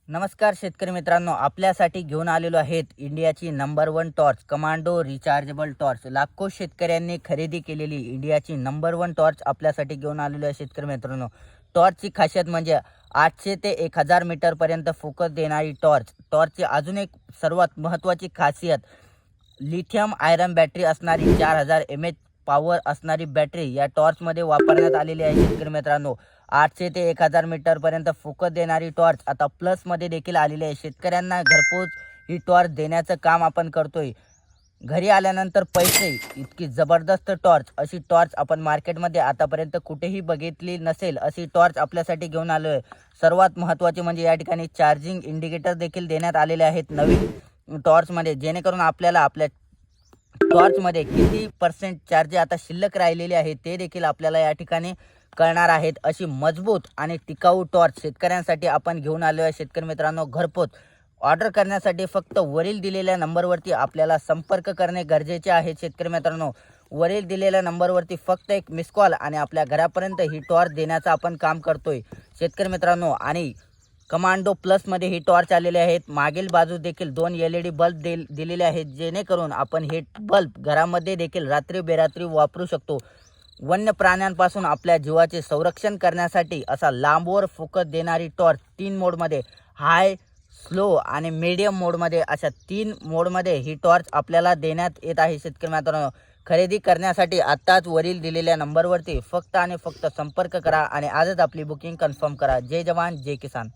नमस्कार शेतकरी मित्रांनो, आपल्यासाठी घेऊन आलेलो आहेत इंडियाची number 1 torch commando rechargeable torch. लाखो शेतकऱ्यांनी खरेदी केलेली इंडियाची नंबर 1 टॉर्च आपल्यासाठी घेऊन आलेलो आहे शेतकरी मित्रांनो। टॉर्चची खासियत म्हणजे 800 ते 1000 मीटरपर्यंत फोकस देणारी टॉर्च। टॉर्चची अजून एक सर्वात महत्त्वाची खासियत, लिथियम आयर्न बॅटरी असणारी 4000 mAh पॉवर असणारी बॅटरी या टॉर्चमध्ये वापरण्यात आलेली आहे शेतकरी मित्रांनो। 800 ते 1000 मीटरपर्यंत फोकस देणारी टॉर्च आता प्लसमध्ये देखील आलेली आहे। शेतकऱ्यांना घरपोच ही टॉर्च देण्याचं काम आपण करतोय। घरी आल्यानंतर पैसे इतकी जबरदस्त टॉर्च, अशी टॉर्च आपण मार्केटमध्ये आतापर्यंत कुठेही बघितली नसेल, अशी टॉर्च आपल्यासाठी घेऊन आलो आहे। सर्वात महत्त्वाचे म्हणजे या ठिकाणी चार्जिंग इंडिकेटर देखील देण्यात आलेले आहेत नवीन टॉर्चमध्ये, जेणेकरून आपल्याला आपल्या टॉर्चमध्ये किती पर्सेंट चार्ज आता शिल्लक राहिलेले आहे ते देखील आपल्याला या ठिकाणी कळणार आहेत। अशी मजबूत आणि टिकाऊ टॉर्च शेतकऱ्यांसाठी आपण घेऊन आलो आहे शेतकरी मित्रांनो घरपोच। ऑर्डर करण्यासाठी फक्त वरील दिलेल्या नंबरवरती आपल्याला संपर्क करणे गरजेचे आहे शेतकरी मित्रांनो। वरील दिलेल्या नंबरवरती फक्त एक मिस कॉल आणि आपल्या घरापर्यंत ही टॉर्च देण्याचं आपण काम करतोय शेतकरी मित्रांनो। आणि कमांडो प्लसमध्ये ही टॉर्च आलेली आहेत। मागील बाजूस देखील 2 LED बल्ब दिलेले आहेत, जेणेकरून आपण हे बल्ब घरामध्ये देखील रात्री बेरात्री वापरू शकतो। वन्य प्राण्यांपासून आपल्या जीवाचे संरक्षण करण्यासाठी असा लांबवर फोकस देणारी टॉर्च 3 मोडमध्ये, हाय, स्लो आणि मीडियम मोडमध्ये, अशा 3 मोडमध्ये ही टॉर्च आपल्याला देण्यात येत आहे शेतकरी मित्रांनो। खरेदी करण्यासाठी आत्ताच वरील दिलेल्या नंबरवरती फक्त आणि फक्त संपर्क करा आणि आजच आपली बुकिंग कन्फर्म करा। जय जवान जय किसान।